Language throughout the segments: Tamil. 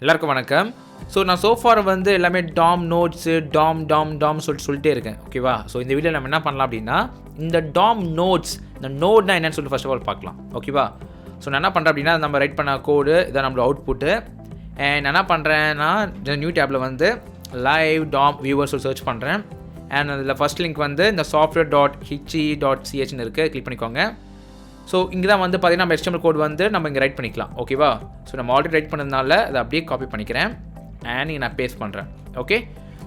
எல்லாருக்கும் வணக்கம். ஸோ நான் சோஃபார் வந்து எல்லாமே டாம் நோட்ஸு டாம் சொல்லிட்டே இருக்கேன். ஓகேவா? ஸோ இந்த வீடியோ நம்ம என்ன பண்ணலாம் அப்படின்னா, இந்த டாம் நோட்ஸ், இந்த நோட்னா என்னன்னு சொல்லிட்டு ஃபர்ஸ்ட் ஆஃப் ஆல் பார்க்கலாம். ஓகேவா? ஸோ நான் என்ன பண்ணுறேன் அப்படின்னா, நம்ம ரைட் பண்ண கோடு இதான் நம்மளோட அவுட்புட்டு. அண்ட் நான் என்ன பண்ணுறேன்னா, நியூ டேப்பில் வந்து லைவ் டாம் வியூவர் சொல்லி சர்ச் பண்ணுறேன். அண்ட் அதில் ஃபஸ்ட் லிங்க் வந்து இந்த software.hitchi.chன்னு இருக்குது, கிளிக் பண்ணிக்கோங்க. ஸோ இங்கே தான் வந்து பார்த்தீங்கன்னா நம்ம HTML கோட் வந்து நம்ம இங்கே ரைட் பண்ணிக்கலாம். ஓகேவா? ஸோ நம்ம ஆல்ரெடி ரைட் பண்ணதுனால அதை அப்படியே காப்பி பண்ணிக்கிறேன் அண்ட் இங்கே நான் பேஸ்ட் பண்ணுறேன். ஓகே,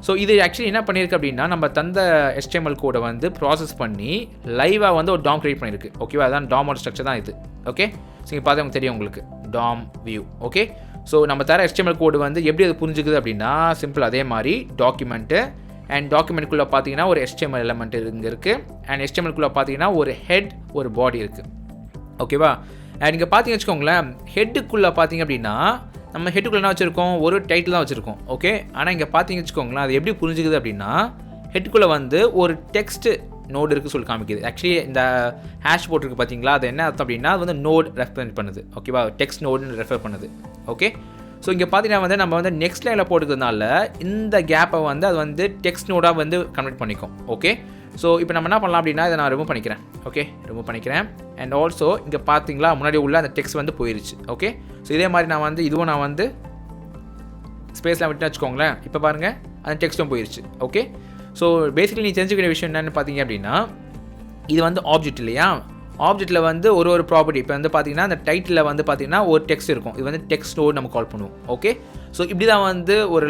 ஸோ இது ஆக்சுவலி என்ன பண்ணியிருக்கு அப்படின்னா, நம்ம தந்த HTML கோடை வந்து ப்ராசஸ் பண்ணி லைவாக வந்து ஒரு டாம் க்ரியேட் பண்ணியிருக்கு. ஓகேவா? அதான் டாமோட ஸ்ட்ரக்சர் தான் இது. ஓகே, ஸோ இங்கே பார்த்தவங்க தெரியும் உங்களுக்கு டாம் வியூ. ஓகே, ஸோ நம்ம தர HTML கோடு வந்து எப்படி அது புரிஞ்சுக்குது அப்படின்னா, சிம்பிள் அதே மாதிரி டாக்குமெண்ட்டு அண்ட் டாக்குமெண்ட்குள்ளே பார்த்தீங்கன்னா ஒரு HTML எலமெண்ட் இங்கே இருக்குது. அண்ட் HTMLக்குள்ளே பார்த்தீங்கன்னா ஒரு ஹெட் ஒரு பாடி இருக்குது. ஓகேவா? அண்ட் இங்கே பார்த்தீங்க வச்சுக்கோங்களேன், ஹெட்டுக்குள்ளே பார்த்தீங்க அப்படின்னா நம்ம ஹெட்டுக்குள்ளே என்ன வச்சுருக்கோம், ஒரு டைட்டில் தான் வச்சுருக்கோம். ஓகே, ஆனால் இங்கே பார்த்தீங்க வச்சுக்கோங்களேன், அது எப்படி புரிஞ்சுக்குது அப்படின்னா, ஹெட்டுக்குள்ளே வந்து ஒரு டெக்ஸ்ட் நோடு இருக்குது சொல்லி காமிக்குது. ஆக்சுவலி இந்த ஹேஷ் போட்டிருக்கு பார்த்தீங்களா, அது என்ன அர்த்தம் அப்படின்னா, அது வந்து நோட் ரெஃபர் பண்ணுது. ஓகேவா? டெக்ஸ்ட் நோடுன்னு ரெஃபர் பண்ணுது. ஓகே, ஸோ இங்கே பார்த்தீங்கன்னா வந்து நம்ம வந்து நெக்ஸ்ட் லைனில் போட்டுக்கிறதுனால இந்த கேப்பை வந்து அது வந்து டெக்ஸ்ட் நோடாக வந்து கன்வெர்ட் பண்ணிக்கும். ஓகே, ஸோ இப்போ நம்ம என்ன பண்ணலாம் அப்படின்னா, இதை நான் ரிமூவ் பண்ணிக்கிறேன். ஓகே, ரிமூவ் பண்ணிக்கிறேன். அண்ட் ஆல்சோ இங்கே பார்த்தீங்களா முன்னாடி உள்ள அந்த டெக்ஸ்ட் வந்து போயிருச்சு. ஓகே, ஸோ இதே மாதிரி நான் வந்து இதுவும் நான் வந்து ஸ்பேஸ்லாம் விட்டு வச்சுக்கோங்களேன். இப்போ பாருங்கள், அந்த டெக்ஸ்ட்டும் போயிருச்சு. ஓகே, ஸோ பேசிக்கலி நீ தெரிஞ்சுக்கிற விஷயம் என்னென்னு பார்த்தீங்க அப்படின்னா, இது வந்து ஆப்ஜெக்ட் இல்லையா? ஆப்ஜெக்ட்டில் வந்து ஒரு ப்ராப்பர்ட்டி. இப்போ வந்து பார்த்தீங்கன்னா அந்த டைட்டிலில் வந்து பார்த்தீங்கன்னா ஒரு டெக்ஸ்ட் இருக்கும். இது வந்து டெக்ஸ்ட் நோடு நம்ம கால் பண்ணுவோம். ஓகே, ஸோ இப்படி தான் வந்து ஒரு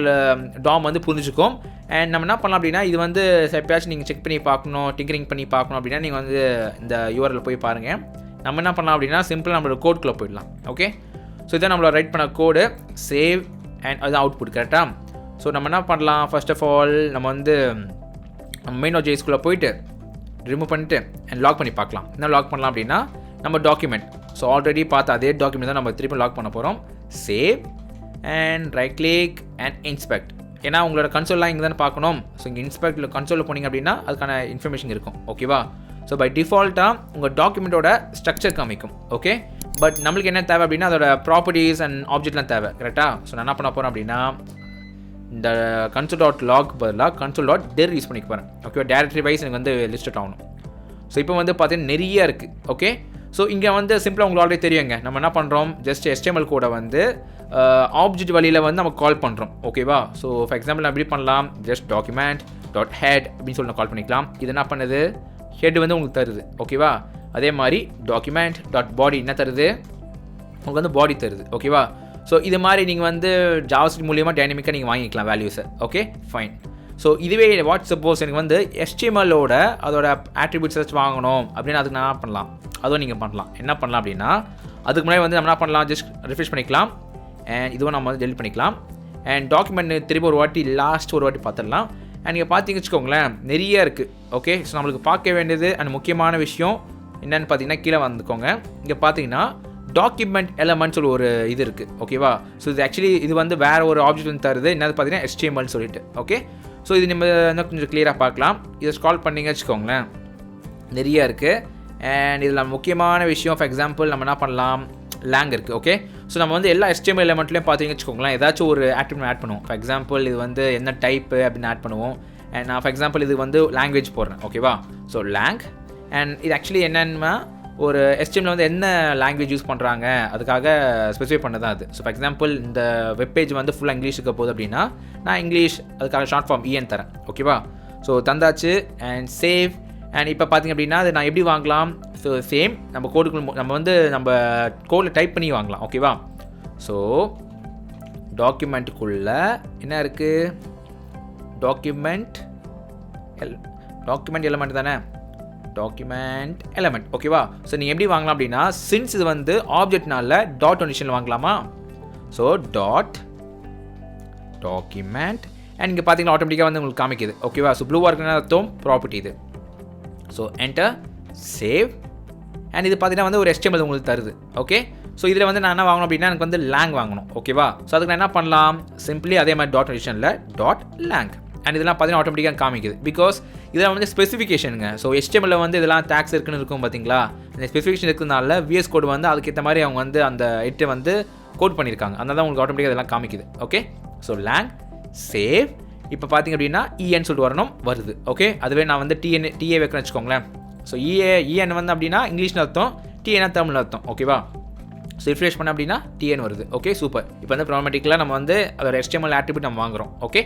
டாம் வந்து புரிஞ்சுக்கும். அண்ட் நம்ம என்ன பண்ணலாம் அப்படின்னா, இது வந்து எப்பயாச்சும் நீங்கள் செக் பண்ணி பார்க்கணும், டிங்கரிங் பண்ணி பார்க்கணும் அப்படின்னா நீங்கள் வந்து இந்த யூஆர்எல் போய் பாருங்கள். நம்ம என்ன பண்ணலாம் அப்படின்னா, சிம்பிளாக நம்மளோட கோட்குள்ளே போயிடலாம். ஓகே, ஸோ இதான் நம்மளோட ரைட் பண்ண கோடு, சேவ் அண்ட் அதுதான் அவுட்புட். கரெக்டாக? ஸோ நம்ம என்ன பண்ணலாம், ஃபர்ஸ்ட் ஆஃப் ஆல் நம்ம வந்து main.jsக்குள்ளே போயிட்டு ரிமூவ் பண்ணிவிட்டு அண்ட் லாக் பண்ணி பார்க்கலாம். என்ன லாக் பண்ணலாம் அப்படின்னா, நம்ம டாக்குமெண்ட், ஸோ ஆல்ரெடி பார்த்து அதே டாக்குமெண்ட் தான் நம்ம திருப்பி லாக் பண்ண போகிறோம். Save and right click and inspect. ஏன்னா உங்களோட கன்சோல்லாம் இங்கே தானே பார்க்கணும். ஸோ இங்கே இன்ஸ்பெக்டில் கன்சோலில் போனீங்க அப்படின்னா அதுக்கான இன்ஃபர்மேஷன் இருக்கும். ஓகேவா? ஸோ பை டிஃபால்ட்டாக உங்கள் டாக்குமெண்ட்டோட ஸ்ட்ரக்சர் காமிக்கும். ஓகே, பட் நம்மளுக்கு என்ன தேவை அப்படின்னா, அதோட ப்ராப்பர்ட்டிஸ் அண்ட் ஆப்ஜெக்ட்லாம் தேவை. கரெக்டாக? ஸோ நான் என்ன பண்ண போகிறேன் அப்படின்னா, இந்த console.log பதிலாக console.dir யூஸ் பண்ணிக்க போகிறேன். ஓகே, டேரக்டரி வைஸ் எனக்கு வந்து லிஸ்ட் அவுட் ஆகணும். ஸோ இப்போ வந்து பார்த்தீங்கன்னா நிறைய இருக்குது. ஓகே, ஸோ இங்கே வந்து சிம்பிளாக உங்களுக்கு ஆல்ரெடி தெரியுங்க, நம்ம என்ன பண்ணுறோம், ஜஸ்ட் HTML கோடை வந்து ஆப்ஜெக்ட் வழியில் வந்து நம்ம கால் பண்ணுறோம். ஓகேவா? ஸோ ஃபார் எக்ஸாம்பிள் நான் எப்படி பண்ணலாம், ஜஸ்ட் document.head அப்படின்னு சொல்லி நான் கால் பண்ணிக்கலாம். இது என்ன பண்ணுது, ஹெட் வந்து உங்களுக்கு தருது. ஓகேவா? அதே மாதிரி document.body என்ன தருது, உங்களுக்கு வந்து பாடி தருது. ஓகேவா? ஸோ இது மாதிரி நீங்கள் வந்து JavaScript மூலியமாக டைனமிக்காக நீங்கள் வாங்கிக்கலாம் வேல்யூஸை. Okay, fine. ஸோ இதுவே சப்போஸ் எனக்கு வந்து HTMLோட அதோட ஆட்ரிபியூட்ஸ் ஏதாச்சும் வாங்கணும் அப்படின்னு அதுக்கு நான் என்ன பண்ணலாம், அதுவும் நீங்கள் பண்ணலாம். என்ன பண்ணலாம் அப்படின்னா, அதுக்கு முன்னாடி வந்து நம்ம என்ன பண்ணலாம், ஜஸ்ட் ரிஃப்ரெஷ் பண்ணிக்கலாம் அண்ட் இதுவும் நம்ம வந்து டெலிட் பண்ணிக்கலாம். அண்ட் டாக்குமெண்ட் திரும்ப ஒரு வாட்டி பார்த்துடலாம். அண்ட் நீங்கள் பார்த்தீங்கன்னு வச்சுக்கோங்களேன், நிறைய இருக்குது. ஓகே, ஸோ நம்மளுக்கு பார்க்க வேண்டியது அண்ட் முக்கியமான விஷயம் என்னென்னு பார்த்தீங்கன்னா, கீழே வந்துக்கோங்க. இங்கே பார்த்தீங்கன்னா டாக்குமெண்ட் எலமெண்ட் சொல்லி ஒரு இது இருக்குது. ஓகேவா? ஸோ இது ஆக்சுவலி இது வந்து வேறு ஒரு ஆப்ஜெக்ட் வந்து தருது. என்னது பார்த்தீங்கன்னா HTML சொல்லிட்டு. ஓகே, ஸோ இது நம்ம இன்னும் கொஞ்சம் கிளியராக பார்க்கலாம். இதை ஸ்க்ரால் பண்ணிங்க வச்சுக்கோங்களேன், நிறைய இருக்குது. அண்ட் இதில் முக்கியமான விஷயம், ஃபார் எக்ஸாம்பிள் நம்ம என்ன பண்ணலாம், லேங் இருக்குது. ஓகே, ஸோ நம்ம வந்து எல்லா HTML எலமெண்ட்லேயும் பார்த்தீங்கன்னு வச்சுக்கோங்களேன், ஏதாச்சும் ஒரு ஆட்ரிபியூட் ஆட் பண்ணுவோம். ஃபார் எக்ஸாம்பிள் இது வந்து என்ன டைப்பு அப்படின்னு ஆட் பண்ணுவோம். அண்ட் நான் ஃபார் எக்ஸாம்பிள் இது வந்து லாங்குவேஜ் போடுறேன். ஓகேவா? So lang. அண்ட் இது ஆக்சுவலி என்னென்னா, ஒரு HTML வந்து என்ன லாங்குவேஜ் யூஸ் பண்ணுறாங்க அதுக்காக ஸ்பெசிஃபை பண்ணதான் அது. ஸோ ஃபார் எக்ஸாம்பிள் இந்த வெப்பேஜ் வந்து ஃபுல்லாக இங்கிலீஷுக்கு போகுது அப்படின்னா, நான் இங்கிலீஷ் அதுக்காக ஷார்ட் ஃபார்ம் EN தரேன். ஓகேவா? ஸோ தந்தாச்சு அண்ட் சேவ். அண்ட் இப்போ பார்த்திங்க அப்படின்னா, அது நான் எப்படி வாங்கலாம், ஸோ சேம் நம்ம கோடுக்குள்ள நம்ம வந்து நம்ம கோடில் டைப் பண்ணி வாங்கலாம். ஓகேவா? ஸோ டாக்குமெண்ட்டுக்குள்ளே என்ன இருக்குது, டாக்குமெண்ட் எலமெண்ட் தானே, டாக்குமெண்ட் எலமெண்ட். ஓகேவா? ஸோ நீங்கள் எப்படி வாங்கலாம் அப்படின்னா, சின்ஸ் இது வந்து ஆப்ஜெக்ட்னால டாட் கண்டிஷனில் வாங்கலாமா. ஸோ டாக்குமெண்ட் அண்ட் இங்கே பார்த்தீங்கன்னா ஆட்டோமேட்டிக்காக வந்து உங்களுக்கு காமிக்குது. ஓகேவா? ஸோ ப்ளூவாக இருக்குன்னு அர்த்தம் ப்ராப்பர்ட்டி இது. So enter, save. அண்ட் இது பார்த்தீங்கன்னா வந்து ஒரு HTML உங்களுக்கு தருது. ஓகே, ஸோ இதில் வந்து நான் என்ன வாங்கணும் அப்படின்னா, எனக்கு வந்து லேங் வாங்கணும். ஓகேவா? ஸோ அதுக்கு நான் என்ன பண்ணலாம், சிம்பிளி அதே மாதிரி டாட் கண்டிஷனில் டாட் லேங். அண்ட் இதெல்லாம் பார்த்தீங்கன்னா ஆட்டோமேட்டிக்காக காமிக்குது. பிகாஸ் இதெல்லாம் வந்து ஸ்பெசிஃபிகேஷனுங்க. ஸோ HTML வந்து இதெல்லாம் டேக்ஸ் இருக்குன்னு இருக்கும் பார்த்தீங்களா, இந்த ஸ்பெசிஃபிகேஷன் இருக்கிறதுனால VS கோட் வந்து அதுக்கேற்ற மாதிரி அவங்க வந்து அந்த எட்டை வந்து கோட் பண்ணியிருக்காங்க. அதனால தான் உங்களுக்கு ஆட்டோமேட்டிக்காக இதெல்லாம் காமிக்குது. Okay, so lang save. இப்போ பார்த்தீங்க அப்படின்னா EN சொல்லிட்டு வரணும், வருது. ஓகே, அதுவே நான் வந்து TA வைக்கிறேன்னு வச்சுக்கோங்களேன். ஸோ EN வந்து அப்படின்னா இங்கிலீஷ்னு அர்த்தம், TN தமிழ் அர்த்தம். ஓகேவா, ஸோ ரிஃப்ரெஷ் பண்ண அப்படின்னா TN வருது. Okay, super. இப்போ வந்து ப்ராமேட்டிக்கலாக நம்ம வந்து அதோட HTML ஆட்ரிபியூட் நம்ம வாங்குகிறோம். Okay,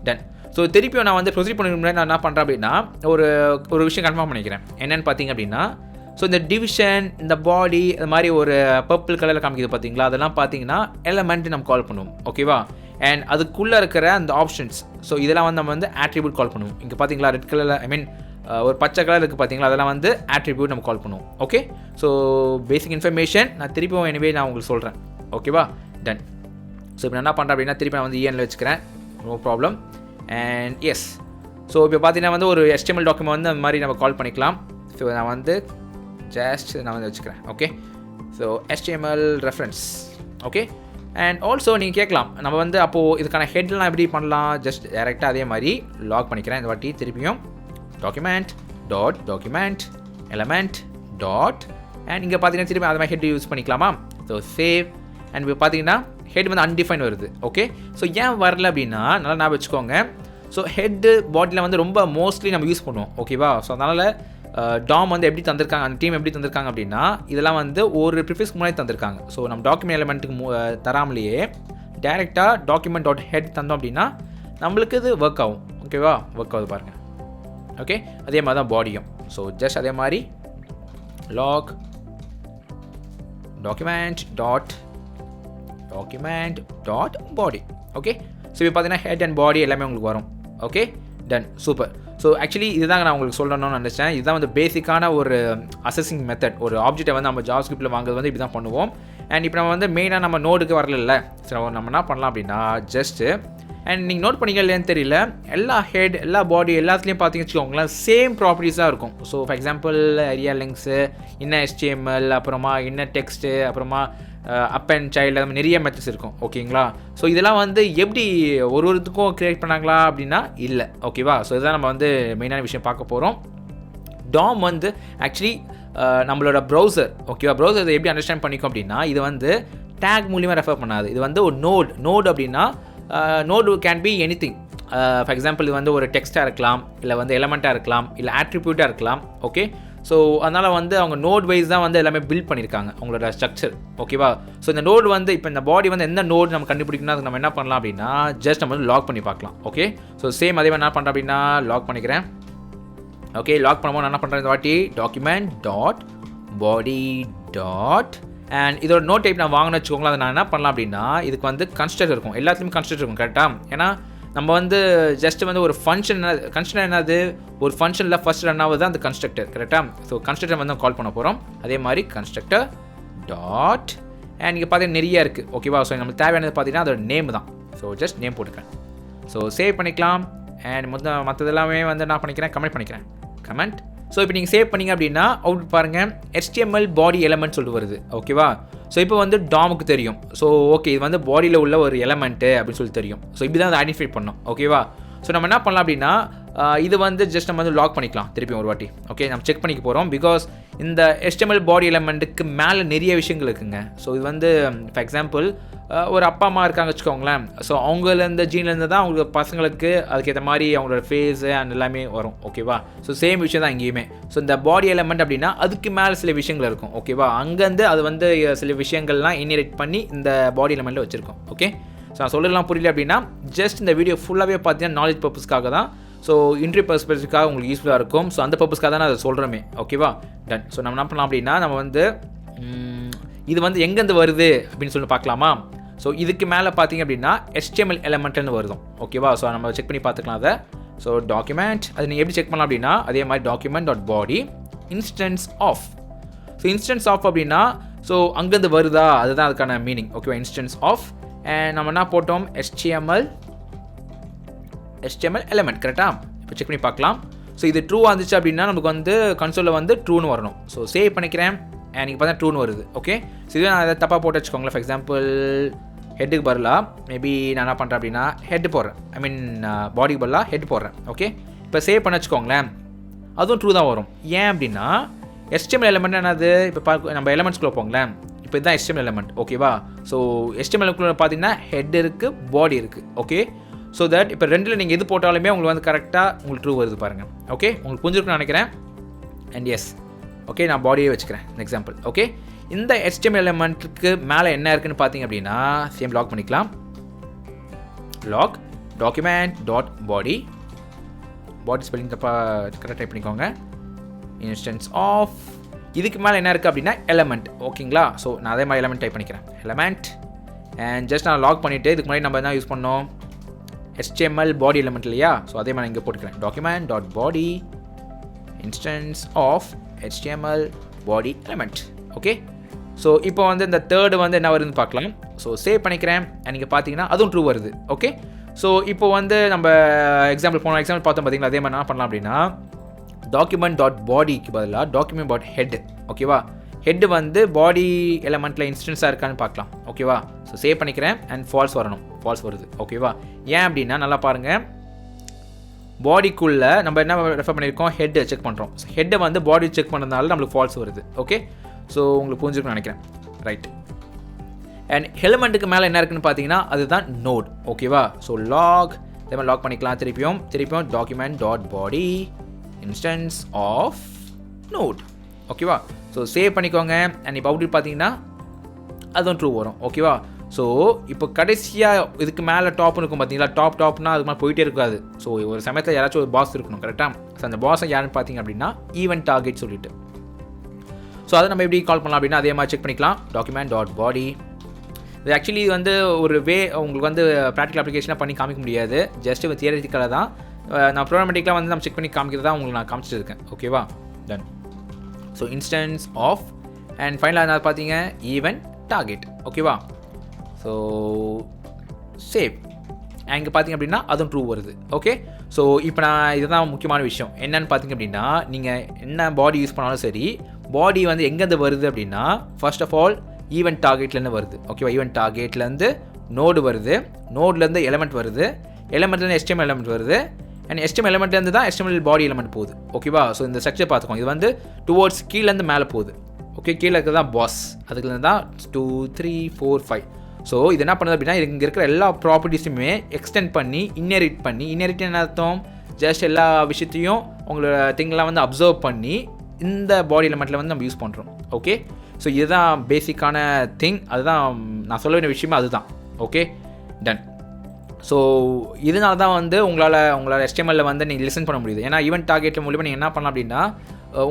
ton. ஸோ திருப்பியும் நான் வந்து ப்ரொசீட் பண்ண முன்னாடி நான் என்ன பண்ணுறேன் அப்படின்னா ஒரு விஷயம் கன்ஃபார்ம் பண்ணிக்கிறேன். என்னென்னு பார்த்தீங்க அப்படின்னா, ஸோ இந்த டிவிஷன், இந்த பாடி, அது மாதிரி ஒரு பர்பிள் கலரில் காமிக்குது பார்த்தீங்களா, அதெல்லாம் பார்த்தீங்கன்னா எலமெண்ட் நம்ம கால் பண்ணுவோம். ஓகேவா, அண்ட் அதுக்குள்ளே இருக்கிற அந்த ஆப்ஷன்ஸ், ஸோ இதெல்லாம் வந்து நம்ம வந்து ஆட்ரிபியூட் கால் பண்ணுவோம். இங்கே பார்த்தீங்களா ரெட் கலரில், ஐ மீன் ஒரு பச்சை கலர் இருக்குது பார்த்தீங்களா, அதெல்லாம் வந்து ஆட்ரிபியூட் நம்ம கால் பண்ணுவோம். ஓகே, ஸோ பேசிக் இன்ஃபர்மேஷன் நான் திருப்பியும் எனவே நான் உங்களுக்கு சொல்கிறேன். ஓகேவா, டன். ஸோ இப்போ நான் என்ன பண்ணுறேன் அப்படின்னா திருப்பி நான் வந்து ENல வச்சுக்கிறேன், no problem. And yes, so இப்போ பார்த்தீங்கன்னா வந்து ஒரு HTML டாக்குமெண்ட் வந்து அந்த மாதிரி நம்ம கால் பண்ணிக்கலாம். ஸோ நான் வந்து நான் வந்து வச்சுக்கிறேன். Okay, so HTML reference. Okay, and also நீங்கள் கேட்கலாம், நம்ம வந்து அப்போது இதுக்கான ஹெட்லாம் எப்படி பண்ணலாம். ஜஸ்ட் டேரெக்டாக அதே மாதிரி லாக் பண்ணிக்கிறேன் இந்த வாட்டி. திருப்பியும் document element அண்ட் இங்கே பார்த்தீங்கன்னா திருப்பி அது மாதிரி ஹெட் யூஸ் பண்ணிக்கலாமா. So save. அண்ட் இப்போ பார்த்தீங்கன்னா ஹெட் வந்து அன்டிஃபைன் வருது. ஓகே, ஸோ ஏன் வரல அப்படின்னா நல்லா நான் வச்சுக்கோங்க. ஸோ ஹெட்டு பாடியில் வந்து ரொம்ப மோஸ்ட்லி நம்ம யூஸ் பண்ணுவோம். ஓகேவா, ஸோ அதனால் டாம் வந்து எப்படி தந்திருக்காங்க, அந்த டீம் எப்படி தந்திருக்காங்க அப்படின்னா இதெல்லாம் வந்து ஒரு ப்ரிஃபிக்ஸ்க்கு முன்னாடி தந்திருக்காங்க. ஸோ நம்ம டாக்குமெண்ட் எலிமெண்ட்டுக்கு தராமலேயே டேரெக்டாக document.head தந்தோம் அப்படின்னா நம்மளுக்கு இது ஒர்க் ஆகும். ஓகேவா, ஒர்க் ஆகுது பாருங்கள். ஓகே, அதே மாதிரி தான் பாடியும். ஸோ ஜஸ்ட் அதே மாதிரி லாக் document.body. ஓகே, ஸோ இப்போ பார்த்தீங்கன்னா ஹெட் அண்ட் பாடி எல்லாமே உங்களுக்கு வரும். Okay, done, super. So actually இதுதாங்க நான் உங்களுக்கு சொல்லணும்னு நினச்சேன். இதுதான் வந்து பேசிக்கான ஒரு அசஸிங் மெத்தட். ஒரு ஆப்ஜெக்டை வந்து நம்ம JavaScriptல வாங்குறது வந்து இப்படி தான் பண்ணுவோம். அண்ட் இப்போ நம்ம வந்து மெயினாக நம்ம நோடுக்கு வரல. ஸோ நம்ம என்ன பண்ணலாம் அப்படின்னா ஜஸ்ட்டு, அண்ட் நீங்கள் நோட் பண்ணிக்க இல்லையான்னு தெரியல, எல்லா ஹெட், எல்லா பாடி, எல்லாத்துலேயும் பார்த்தீங்கன்னு வச்சுக்கோங்களேன் சேம் ப்ராப்பர்ட்டிஸ் தான் இருக்கும். So for example area links, இன்ன HTML, அப்புறமா இன்ன டெக்ஸ்ட்டு, அப்புறமா அப் அண்ட் சைல்டு, அது மாதிரி நிறைய மெத்தட்ஸ் இருக்கும். ஓகேங்களா, ஸோ இதெல்லாம் வந்து எப்படி ஒருத்தருக்கும் க்ரியேட் பண்ணாங்களா அப்படின்னா இல்லை. ஓகேவா, ஸோ இதுதான் நம்ம வந்து மெயினான விஷயம் பார்க்க போகிறோம். டாம் வந்து ஆக்சுவலி நம்மளோட ப்ரௌசர், ஓகேவா, ப்ரௌசர் இதை எப்படி அண்டர்ஸ்டாண்ட் பண்ணிக்கும் அப்படின்னா இது வந்து டேக் மூலியமாக ரெஃபர் பண்ணாது. இது வந்து ஒரு நோட் அப்படின்னா node can be anything. For example இது வந்து ஒரு டெக்ஸ்ட்டாக இருக்கலாம், இல்லை வந்து எலமெண்ட்டாக இருக்கலாம், இல்லை ஆட்ரிபியூட்டாக இருக்கலாம். ஓகே, ஸோ அதனால் வந்து அவங்க நோட் வைஸ் தான் வந்து எல்லாமே பில்ட் பண்ணியிருக்காங்க அவங்களோட ஸ்ட்ரக்சர். ஓகேவா, ஸோ இந்த நோடு வந்து இப்போ இந்த பாடி வந்து எந்த நோடு நம்ம கண்டுபிடிக்கணும், அதுக்கு நம்ம என்ன பண்ணலாம் அப்படின்னா ஜஸ்ட் நம்ம வந்து லாக் பண்ணி பார்க்கலாம். ஓகே, ஸோ சேம் அதே மாதிரி என்ன பண்ணுறேன் அப்படின்னா லாக் பண்ணிக்கிறேன். ஓகே, லாக் பண்ணும்போது நான் என்ன பண்ணுறேன் இந்த வாட்டி document.body. அண்ட் இதோட நோட் டைப் நான் வாங்கணும்னு வச்சுக்கோங்களேன். அதை நான் என்ன பண்ணலாம் அப்படின்னா இதுக்கு வந்து கன்ஸ்ட்ரக்டர் இருக்கும், எல்லாத்துலேயுமே கன்ஸ்ட்ரக்டர் இருக்கும். கரெக்டாக, ஏன்னா நம்ம வந்து ஜஸ்ட் வந்து ஒரு கன்ஸ்ட்ரக்டர் என்னது, ஒரு ஃபங்க்ஷனில் ஃபர்ஸ்ட் ரன் ஆகுது அந்த கன்ஸ்ட்ரக்டர். கரெக்டாக, ஸோ கன்ஸ்ட்ரக்டர் வந்து கால் பண்ண போகிறோம். அதே மாதிரி கன்ஸ்ட்ரக்டர் டாட் அண்ட் இங்கே பார்த்தீங்கன்னா நிறைய இருக்குது. ஓகேவா, ஸோ நம்மளுக்கு தேவையானது பார்த்தீங்கன்னா அதோட நேம் தான். ஸோ ஜஸ்ட் நேம் போட்டுக்கிறேன். ஸோ சேவ் பண்ணிக்கலாம். அண்ட் மற்றது எல்லாமே வந்து நான் பண்ணிக்கிறேன், கமெண்ட். ஸோ இப்போ நீங்கள் சேவ் பண்ணிங்க அப்படின்னா அவுட் பாருங்கள் HTML பாடி எலமெண்ட் சொல்லிட்டு வருது. ஓகேவா, ஸோ இப்போ வந்து டாமுக்கு தெரியும். ஸோ ஓகே, இது வந்து பாடியில் உள்ள ஒரு எலமெண்ட்டு அப்படின்னு சொல்லி தெரியும். ஸோ இப்படி தான் அதை ஐடென்டிஃபை பண்ணோம். ஓகேவா, ஸோ நம்ம என்ன பண்ணலாம் அப்படின்னா இது வந்து ஜஸ்ட் நம்ம வந்து லாக் பண்ணிக்கலாம் திருப்பி ஒரு வாட்டி. ஓகே, நம்ம செக் பண்ணிக்க போகிறோம். பிகாஸ் இந்த HTML பாடி எலமெண்ட்டுக்கு மேலே நிறைய விஷயங்கள் இருக்குங்க. ஸோ இது வந்து ஃபார் எக்ஸாம்பிள் ஒரு அப்பா அம்மா இருக்காங்க வச்சுக்கோங்களேன். ஸோ அவங்கலேருந்து ஜீன்லேருந்து தான் அவங்களுக்கு பசங்களுக்கு அதுக்கேற்ற மாதிரி அவங்களோட ஃபேஸு அண்ட் எல்லாமே வரும். ஓகேவா, ஸோ சேம் விஷயம் தான் இங்கேயுமே. ஸோ இந்த பாடி எலமெண்ட் அப்படின்னா அதுக்கு மேலே சில விஷயங்கள் இருக்கும். ஓகேவா, அங்கேருந்து அது வந்து சில விஷயங்கள்லாம் இன்ஹெரிட் பண்ணி இந்த பாடி எலமெண்ட்டில் வச்சுருக்கோம். ஓகே, ஸோ நான் சொல்லலாம் புரியல அப்படின்னா ஜஸ்ட் இந்த வீடியோ ஃபுல்லாகவே பார்த்தீங்கன்னா நாலேஜ் பர்பஸ்க்காக தான். ஸோ இன்ட்ரி பர்ஸ்பெக்டிவ்காக உங்களுக்கு யூஸ்ஃபுல்லாக இருக்கும். ஸோ அந்த பர்பஸ்க்காக தான் அதை சொல்கிறோமே. ஓகேவா, டன். ஸோ நம்ம என்ன பண்ணலாம் அப்படின்னா நம்ம வந்து இது வந்து எங்கேருந்து வருது அப்படின்னு சொல்லி பார்க்கலாமா. ஸோ இதுக்கு மேலே பார்த்தீங்க அப்படின்னா HTML எலமெண்ட்னு வருதும். ஓகேவா, ஸோ நம்ம செக் பண்ணி பார்த்துக்கலாம் அதை. ஸோ டாக்குமெண்ட் அது நீங்கள் எப்படி செக் பண்ணலாம் அப்படின்னா அதே மாதிரி document.body instance of. So instance of அப்படின்னா ஸோ அங்கேருந்து வருதா, அதுதான் அதுக்கான மீனிங். ஓகேவா, இன்ஸ்டன்ஸ் ஆஃப். அண்ட் நம்ம என்ன போட்டோம் HTML எலமெண்ட். கரெக்டாக, இப்போ செக் பண்ணி பார்க்கலாம். ஸோ இது ட்ரூவாக இருந்துச்சு அப்படின்னா நமக்கு வந்து கன்சோலில் வந்து ட்ரூன்னு வரணும். ஸோ சேவ் பண்ணிக்கிறேன். அண்ட் நீங்கள் பார்த்தா ட்ரூன்னு வருது. ஓகே, ஸோ இதுவே நான் அதை தப்பாக போட்டு வச்சுக்கோங்களேன். ஃபார் எக்ஸாம்பிள் ஹெட்டுக்கு பதிலாக மேபி நான் என்ன பண்ணுறேன் அப்படின்னா ஹெட் போடுறேன், ஐ மீன் பாடிக்கு பதிலாக ஹெட் போடுறேன். ஓகே, இப்போ சேவ் பண்ண வச்சுக்கோங்களேன், அதுவும் ட்ரூ தான் வரும். ஏன் அப்படின்னா HTML எலிமெண்ட் என்னது, இப்போ நம்ம எலிமெண்ட்ஸ்குள்ளே போங்களேன். இப்போ இதுதான் HTML எலிமெண்ட், ஓகேவா? ஸோ HTML பார்த்தீங்கன்னா ஹெட் இருக்குது, பாடி இருக்குது. ஓகே, ஸோ தட் இப்போ ரெண்டில் நீங்கள் எது போட்டாலுமே உங்களுக்கு வந்து கரெக்டாக உங்களுக்கு ட்ரூ வருது பாருங்கள். ஓகே, உங்களுக்கு புரிஞ்சிருக்குன்னு நினைக்கிறேன். அண்ட் எஸ், ஓகே, நான் பாடியே வச்சுக்கிறேன் எக்ஸாம்பிள். ஓகே, இந்த HTML எலிமெண்ட்டுக்கு மேலே என்ன இருக்குன்னு பார்த்தீங்க அப்படின்னா சேம் லாக் பண்ணிக்கலாம். லாக் டாக்குமெண்ட் டாட் பாடி, பாடி ஸ்பெல்லிங் தப்பாக கரெக்டாக டைப் பண்ணிக்கோங்க. இன்ஸ்டன்ஸ் ஆஃப், இதுக்கு மேலே என்ன இருக்குது அப்படின்னா எலிமெண்ட். ஓகேங்களா? ஸோ நான் அதே மாதிரி எலிமெண்ட் டைப் பண்ணிக்கிறேன், எலிமெண்ட். அண்ட் ஜஸ்ட் நான் லாக் பண்ணிவிட்டு இதுக்கு முன்னாடி நம்ம என்ன யூஸ் பண்ணோம், HTML பாடி எலிமெண்ட் இல்லையா? ஸோ அதே மாதிரி இங்கே போட்டுக்கிறேன், document dot body instance of HTML body element. Okay, so இப்போ வந்து இந்த தேர்டு வந்து என்ன வருதுன்னு பார்க்கலாம். ஸோ சேவ் பண்ணிக்கிறேன். அண்ட் நீங்கள் பார்த்தீங்கன்னா அதுவும் ட்ரூ வருது. ஓகே, ஸோ இப்போ வந்து நம்ம எக்ஸாம்பிள் பார்த்தோம் பார்த்தீங்களா? அதே மாதிரி என்ன பண்ணலாம் அப்படின்னா டாக்குமெண்ட் டாட் பாடிக்கு பதிலாக டாக்குமெண்ட் டாட் ஹெட். ஓகேவா? ஹெட் வந்து பாடி எலிமெண்ட்டில் இன்ஸ்டன்ஸாக இருக்கான்னு பார்க்கலாம். ஓகேவா? ஸோ சேவ் பண்ணிக்கிறேன். அண்ட் ஃபால்ஸ் வரணும், ஃபால்ஸ் வருது. ஓகேவா? ஏன் அப்படின்னா நல்லா பாருங்கள், பாடிக்குள்ளே நம்ம என்ன ரெஃபர் பண்ணியிருக்கோம், ஹெட் செக் பண்ணுறோம். ஸோ ஹெட்டை வந்து பாடி செக் பண்ணுறதுனால நம்மளுக்கு ஃபால்ஸ் வருது. ஓகே, ஸோ உங்களுக்கு புரிஞ்சுக்கணும்னு நினைக்கிறேன். ரைட். அண்ட் எலிமெண்ட்டுக்கு மேலே என்ன இருக்குன்னு பார்த்தீங்கன்னா அதுதான் நோட். ஓகேவா? ஸோ லாக், இதே மாதிரி லாக் பண்ணிக்கலாம். திருப்பியும் document dot body instance of node. ஓகேவா? ஸோ சேவ் பண்ணிக்கோங்க. அண்ட் இப்போ அவுட் பார்த்தீங்கன்னா அதுவும் ட்ரூ வரும். ஓகேவா? ஸோ இப்போ கடைசியாக இதுக்கு மேலே டாப்னு இருக்கும் பார்த்தீங்களா? டாப்னா அது மாதிரி போயிட்டே இருக்காது. ஸோ ஒரு சமயத்தில் யாராச்சும் ஒரு பாஸ் இருக்கணும், கரெக்டாக? ஸோ அந்த பாஸை யாருன்னு பார்த்தீங்க அப்படின்னா ஈவென்ட் டார்கெட் சொல்லிட்டு. ஸோ அதை நம்ம எப்படி கால் பண்ணலாம் அப்படின்னா அதே மாதிரி செக் பண்ணிக்கலாம். டாக்குமெண்ட் டாட் பாடி. இது ஆக்சுவலி வந்து ஒரு உங்களுக்கு வந்து ப்ராக்டிக்கல் அப்ளிகேஷனாக பண்ணி காமிக்க முடியாது. ஜஸ்ட் ஒரு தியரிட்டிக்கலாக தான். நான் ப்ரோக்ராமேட்டிக்கலாக வந்து நம்ம செக் பண்ணி காமிக்கிறது தான் உங்களுக்கு நான் காமிச்சிருக்கேன். ஓகேவா? Done. So instance of and ஃபைனலாக என்ன பார்த்தீங்க, ஈவென்ட் டார்கெட். ஓகேவா? So save. இங்கே பார்த்தீங்க அப்படின்னா அதுவும் ட்ரூ வருது. ஓகே, ஸோ இப்போ நான் இதுதான் முக்கியமான விஷயம் என்னென்னு பார்த்தீங்க அப்படின்னா நீங்கள் என்ன பாடி யூஸ் பண்ணாலும் சரி, பாடி வந்து எங்கேருந்து வருது அப்படின்னா ஃபர்ஸ்ட் ஆஃப் ஆல் ஈவென்ட் டார்கெட்லேருந்து வருது. ஓகேவா? ஈவென்ட் டார்கெட்லேருந்து நோடு வருது, நோட்லேருந்து எலிமெண்ட் வருது, எலிமெண்ட்லேருந்து HTML எலிமெண்ட் வருது, அண்ட் HTML எலிமெண்ட்லேருந்து தான் HTML பாடி எலிமெண்ட் போகுது. ஓகேவா? ஸோ இந்த ஸ்ட்ரக்சர் பார்த்துக்கோங்க. இது வந்து டுவோர்ட்ஸ் கீழேருந்து மேலே போகுது. ஓகே, கீழே இருக்கிறது தான் பாஸ், அதுக்குலேருந்து தான் 2 3 4 5. ஸோ இது என்ன பண்ணுது அப்படின்னா இங்கே இருக்கிற எல்லா ப்ராப்பர்ட்டிஸுமே எக்ஸ்டெண்ட் பண்ணி இன்ஹெரிட் என்ன அர்த்தம், ஜஸ்ட் எல்லா விஷயத்தையும் உங்களோட திங்கெலாம் வந்து அப்சர்வ் பண்ணி இந்த பாடி எலிமெண்ட்டில் வந்து நம்ம யூஸ் பண்ணுறோம். ஓகே, ஸோ இதுதான் பேசிக்கான திங். அதுதான் நான் சொல்ல வேண்டிய விஷயமே அதுதான். Okay, ton. ஸோ இதனால தான் வந்து உங்களால் HTML வந்து நீங்கள் லிசன் பண்ண முடியுது. ஏன்னா ஈவென்ட் டார்கெட்டில் மூலிமா நீங்கள் என்ன பண்ணலாம் அப்படின்னா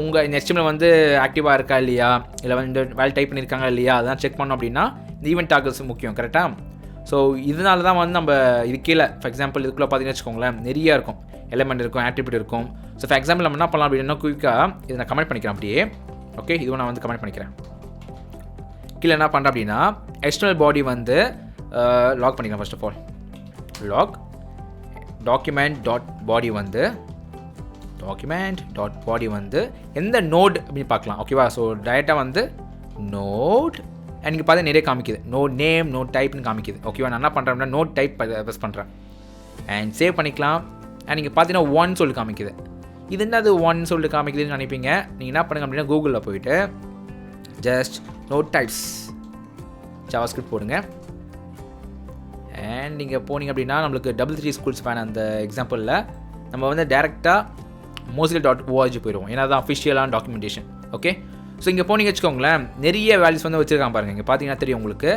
உங்கள் இந்த HTML வந்து ஆக்டிவாக இருக்கா இல்லையா, இல்லை வந்து வேலை டைப் பண்ணியிருக்காங்க இல்லையா, அதெல்லாம் செக் பண்ணோம் அப்படின்னா இந்த ஈவென்ட் டார்கெட்ஸ் முக்கியம். கரெக்டாக? ஸோ இதனால தான் வந்து நம்ம இது கீழே ஃபார் எக்ஸாம்பிள் இதுக்குள்ளே பார்த்தீங்கன்னு வச்சுக்கோங்களேன், நிறையா இருக்கும், எலிமெண்ட் இருக்கும், ஆட்ரிபியூட் இருக்கும். ஸோ ஃபார் எக்ஸாம்பிள் நம்ம என்ன பண்ணலாம் அப்படின்னா குயிக்காக இதை நான் கமெண்ட் பண்ணிக்கிறேன் அப்படியே. ஓகே, இதுவும் நான் வந்து கமெண்ட் பண்ணிக்கிறேன். கீழே என்ன பண்ணுறேன் அப்படின்னா HTML பாடி வந்து லாக் பண்ணிக்கிறேன். First of all log document dot body வந்து எந்த நோட் அப்படின்னு பார்க்கலாம். ஓகேவா? ஸோ டைரெக்டாக வந்து நோட் அண்ட் இங்கே பார்த்தா நிறைய காமிக்குது, நோட் நேம், நோட் டைப்னு காமிக்குது. ஓகேவா? நான் என்ன பண்ணுறேன் அப்படின்னா நோட் டைப் ப்ரெஸ் பண்ணுறேன் அண்ட் சேவ் பண்ணிக்கலாம். அண்ட் நீங்கள் பார்த்தீங்கன்னா 1 சொல்லி காமிக்குது. இது என்ன அது 1 சொல்லிட்டு காமிக்குதுன்னு நினைப்பீங்க. நீங்கள் என்ன பண்ணுங்க அப்படின்னா கூகுளில் போயிட்டு ஜஸ்ட் நோட் டைப்ஸ் JavaScript போடுங்க. அண்ட் நீங்கள் போனீங்க அப்படின்னா நம்மளுக்கு $3 ஸ்கூல்ஸ் ஃபேன் அந்த எக்ஸாம்பிளில் நம்ம வந்து டேரெக்டாக mozilla.org போயிடுவோம். ஏன்னா தான் அஃபிஷியலான டாக்குமெண்டேஷன். ஓகே, ஸோ இங்கே போனீங்க வச்சுக்கோங்களேன், நிறைய வேல்யூஸ் வந்து வச்சுருக்காங்க பாருங்கள். இங்கே பார்த்தீங்கன்னா தெரியும் உங்களுக்கு.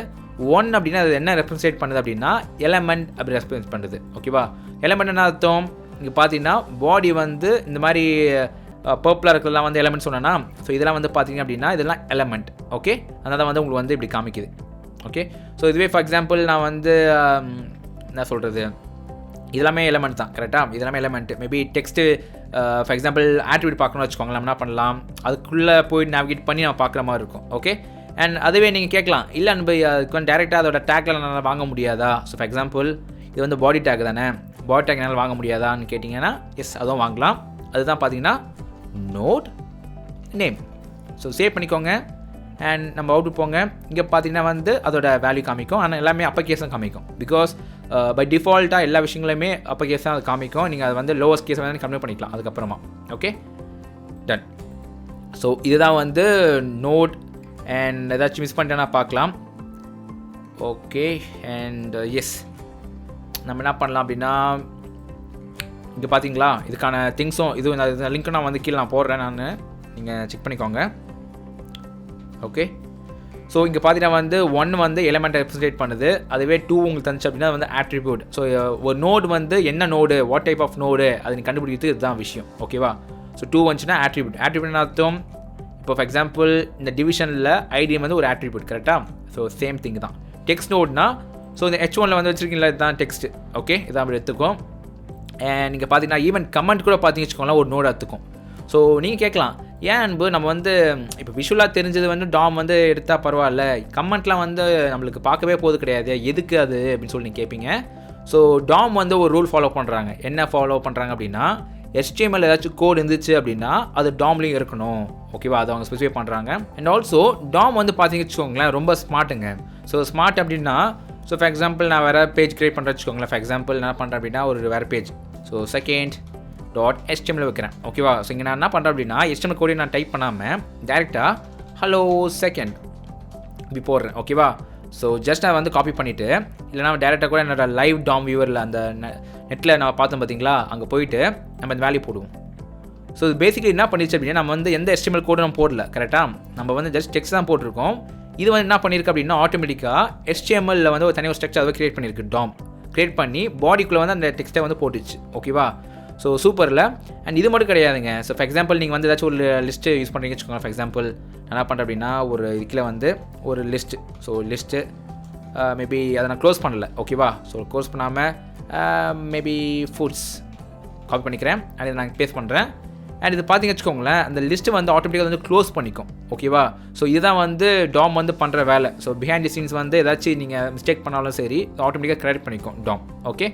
1 அப்படின்னா அது என்ன ரெப்ரசென்ட் பண்ணுது அப்படின்னா எலிமெண்ட் அப்படி ரெப்ரசென்ட் பண்ணுது. ஓகேவா? எலிமெண்ட் என்ன அர்த்தம், இங்கே பார்த்தீங்கன்னா பாடி வந்து இந்த மாதிரி பர்பிளாக இருக்கிறதுலாம் வந்து எலிமெண்ட் சொன்னேன்னா, ஸோ இதெல்லாம் வந்து பார்த்தீங்க அப்படின்னா இதெல்லாம் எலிமெண்ட். ஓகே, அதனால் தான் வந்து உங்களுக்கு வந்து இப்படி காமிக்குது. ஓகே, ஸோ இதுவே ஃபார் எக்ஸாம்பிள் நான் வந்து என்ன சொல்கிறது, இதெல்லாமே எலிமெண்ட் தான். கரெக்டாக? இதெல்லாமே element. Maybe text for example attribute பார்க்கணும்னு வச்சுக்கோங்களேன், என்ன பண்ணலாம், அதுக்குள்ளே போய் நேவிகேட் பண்ணி நம்ம பார்க்குற மாதிரி இருக்கும். ஓகே, அண்ட் அதுவே நீங்கள் கேட்கலாம், இல்லை நம்ம அதுக்கு வந்து டேரெக்டாக அதோட டேக்கில் என்னால் வாங்க முடியாதா? ஸோ ஃபார் எக்ஸாம்பிள் இது வந்து பாடி டேக் தானே, பாடி டேக் என்னால் வாங்க முடியாதான்னு கேட்டிங்கன்னா எஸ், அதுவும் வாங்கலாம். அதுதான் பார்த்தீங்கன்னா நோட் நேம். ஸோ சேவ் பண்ணிக்கோங்க அண்ட் நம்ம அவுட் போங்க. இங்கே பார்த்தீங்கன்னா வந்து அதோட வேல்யூ காமிக்கும், ஆனால் எல்லாமே அப்பர் கேஸ் தான் காமிக்கும். பிகாஸ் பை டிஃபால்ட்டாக எல்லா விஷயங்களுமே அப்போ கேஸ் தான் அது காமிக்கும். நீங்கள் அது வந்து லோவஸ்ட் கேஸ் வந்து கம்மி பண்ணிக்கலாம் அதுக்கப்புறமா. Okay, ton. ஸோ இதுதான் வந்து நோட். அண்ட் ஏதாச்சும் மிஸ் பண்ணிட்டேன்னா பார்க்கலாம். ஓகே, அண்ட் எஸ், நம்ம என்ன பண்ணலாம் அப்படின்னா, இங்கே பார்த்தீங்களா இதுக்கான திங்ஸும் இது லிங்க்கும் நான் வந்து கீழே நான் போடுறேன், நீங்கள் செக் பண்ணிக்கோங்க. ஓகே, ஸோ இங்கே பார்த்தீங்கன்னா வந்து 1 வந்து எலிமெண்ட்டை ரெப்ரசன்டேட் பண்ணுது, அதுவே 2 உங்களுக்கு தந்துச்சு அப்படின்னா வந்து ஆட்ரிபியூட். ஸோ ஒரு நோடு வந்து என்ன node, what type of node அது நீங்கள் கண்டுபிடிக்கிறது இதுதான் விஷயம். ஓகேவா? ஸோ 2 வந்துச்சுன்னா ஆட்ரிபியூட். ஆட்ரிபியூட் அர்த்தம், இப்போ ஃபார் எக்ஸாம்பிள் இந்த டிவிஷனில் ஐடி வந்து ஒரு ஆட்ரிபியூட், கரெக்டாக? ஸோ சேம் திங் தான். டெக்ஸ்ட் நோட்னா, ஸோ இந்த H1 வந்து வச்சுருக்கீங்களா, இதுதான் டெக்ஸ்ட். ஓகே, இதான் அப்படி எடுத்துக்கும். அண்ட் நீங்கள் பார்த்தீங்கன்னா ஈவன் கமெண்ட் கூட பார்த்தீங்கன்னு வச்சுக்கோங்களேன் ஒரு நோடு எடுத்துக்கும். ஸோ நீங்கள் கேட்கலாம், ஏன் அன்பு நம்ம வந்து இப்போ விஷுவலாக தெரிஞ்சது வந்து டாம் வந்து எடுத்தால் பரவாயில்ல, கமெண்ட்லாம் வந்து நம்மளுக்கு பார்க்கவே போது கிடையாது, எதுக்கு அது அப்படின்னு சொல்லி நீங்கள் கேட்பீங்க. ஸோ டாம் வந்து ஒரு ரூல் ஃபாலோ பண்ணுறாங்க. என்ன ஃபாலோ பண்ணுறாங்க அப்படின்னா, HTML ஏதாச்சும் கோட் இருந்துச்சு அப்படின்னா அது டாம்லேயும் இருக்கணும். ஓகேவா? அதை அவங்க ஸ்பெசிஃபை பண்ணுறாங்க. அண்ட் ஆல்சோ டாம் வந்து பார்த்தீங்கன்னு வச்சுக்கோங்களேன் ரொம்ப ஸ்மார்ட்டுங்க. ஸோ ஸ்மார்ட் அப்படின்னா, ஸோ ஃபார் எக்ஸாம்பிள் நான் வேறு பேஜ் க்ரியேட் பண்ணுறேன் வச்சுக்கோங்களேன். ஃபார் எக்ஸாம்பிள் என்ன பண்ணுறேன் அப்படின்னா ஒரு வேறு பேஜ், ஸோ second.html வைக்கிறேன். ஓகேவா? ஸோ இங்கே நான் என்ன பண்ணுறேன் அப்படின்னா HTML கோடையும் நான் டைப் பண்ணாமல் டேரெக்டாக ஹலோ செகண்ட் இப்படி போடுறேன். ஓகேவா? ஸோ ஜஸ்ட் நான் வந்து காப்பி பண்ணிவிட்டு, இல்லைனா டேரெக்டாக கூட என்னோட லைவ் டாம் வியூவரில் அந்த நெட்டில் நான் பார்த்தோம் பார்த்தீங்களா, அங்கே போயிட்டு நம்ம இந்த வேல்யூ போடுவோம். ஸோ இது பேசிக்கலி என்ன பண்ணிச்சு அப்படின்னா, நம்ம வந்து எந்த HTML கோடும் நம்ம போடல, கரெக்டாக? நம்ம வந்து ஜஸ்ட் டெக்ஸ்ட் தான் போட்டிருக்கோம். இது வந்து என்ன பண்ணியிருக்கு அப்படின்னா ஆட்டோமேட்டிக்காக HTML வந்து ஒரு தனி ஒரு ஸ்ட்ரக்சர் அதை க்ரியேட் பண்ணியிருக்கு. டாம் க்ரியேட் பண்ணி பாடிக்குள்ளே வந்து அந்த டெக்ஸ்ட்டை வந்து போட்டுச்சு. ஓகேவா? ஸோ சூப்பரில். அண்ட் இது மட்டும் கிடையாதுங்க. ஸோ ஃபார் எக்ஸாம்பிள் நீங்கள் வந்து ஏதாச்சும் ஒரு லிஸ்ட்டு யூஸ் பண்ணுறீங்கன்னு வச்சுக்கோங்க. ஃபார் எக்ஸாம்பிள் என்ன பண்ணுறேன் அப்படின்னா ஒரு இதுக்கில் வந்து ஒரு லிஸ்ட்டு, ஸோ லிஸ்ட்டு மேபி அதை நான் க்ளோஸ் பண்ணலை. ஓகேவா? ஸோ க்ளோஸ் பண்ணாமல் மேபி ஃபுட்ஸ் காப்பி பண்ணிக்கிறேன். அண்ட் இதை நான் பேஸ்ட் பண்ணுறேன். அண்ட் இது பார்த்தீங்க வச்சுக்கோங்களேன், அந்த லிஸ்ட்டு வந்து ஆட்டோமேட்டிக்காக வந்து க்ளோஸ் பண்ணிக்கும். ஓகேவா? ஸோ இதுதான் வந்து டாம் வந்து பண்ணுற வேலை. ஸோ பிஹைண்ட் தி சீன்ஸ் வந்து ஏதாச்சும் நீங்கள் மிஸ்டேக் பண்ணாலும் சரி ஆட்டோமேட்டிக்காக கிரியேட் பண்ணிக்கும் டாம். ஓகே,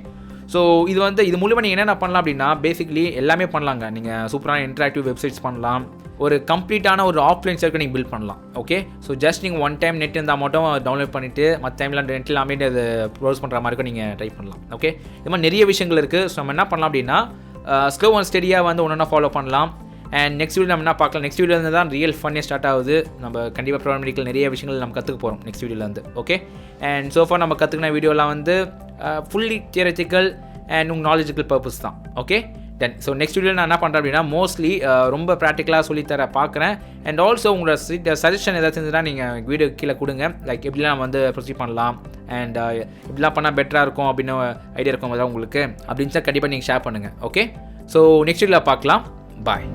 ஸோ இது வந்து இது மூலிமா நீங்கள் என்னென்ன பண்ணலாம் அப்படின்னா பேசிக்கலி எல்லாமே பண்ணலாங்க. நீங்கள் சூப்பரான இன்ட்ராக்டிவ் வெப்சைட்ஸ் பண்ணலாம், ஒரு கம்ப்ளீட்டான ஒரு ஆஃப்லைன் சர்க்கை நீங்கள் பில்ட் பண்ணலாம். ஓகே, ஸோ ஜஸ்ட் நீங்கள் ஒன் டைம் நெட் இருந்தால் மட்டும் டவுன்லோட் பண்ணிவிட்டு மற்ற டைமில் நெட் எல்லாமே அது ப்ரொடியூஸ் பண்ணுற மாதிரி இருக்கும், நீங்கள் ட்ரை பண்ணலாம். ஓகே, இது மாதிரி நிறைய விஷயங்கள் இருக்குது. ஸோ நம்ம என்ன பண்ணலாம் அப்படின்னா ஸ்லோ அண்ட் ஸ்டெடியாக வந்து ஒன்றா ஃபாலோ பண்ணலாம். அண்ட் நெக்ஸ்ட் வீடியோ நம்ம என்ன பார்க்கலாம், நெக்ஸ்ட் வீடியோலேருந்து தான் ரியல் ஃபன்னே ஸ்டார்ட் ஆகுது. நம்ம கண்டிப்பாக ப்ரோக்ராமெட்டிக்கல் நிறைய விஷயங்கள் நம்ம கற்றுக்க போகிறோம் நெக்ஸ்ட் வீடியோலேருந்து. ஓகே, அண்ட் சோஃபா நம்ம கற்றுக்கின வீடியோலாம் வந்து ஃபுல்லி தியரட்டிக்கல் அண்ட் உங்கள் நாலேஜிக்கல் பர்பஸ் தான். ஓகே, தென் ஸோ நெக்ஸ்ட் வீடியோவில் நான் என்ன பண்ணுறேன் அப்படின்னா மோஸ்ட்லி ரொம்ப ப்ராக்டிக்கலாக சொல்லித்தர பார்க்குறேன். அண்ட் ஆல்சோ உங்களோட சஜஷன் ஏதாச்சும் இருந்ததுன்னா நீங்கள் வீடியோ கீழே கொடுங்க. லைக் எப்படிலாம் வந்து ப்ரொசீட் பண்ணலாம் அண்ட் இப்படிலாம் பண்ணால் பெட்டராக இருக்கும் அப்படின்னு ஐடியா இருக்கும் அதான் உங்களுக்கு அப்படின்னு கண்டிப்பாக நீங்கள் ஷேர் பண்ணுங்கள். ஓகே, ஸோ நெக்ஸ்ட் வீடியோவில் பார்க்கலாம். பாய்.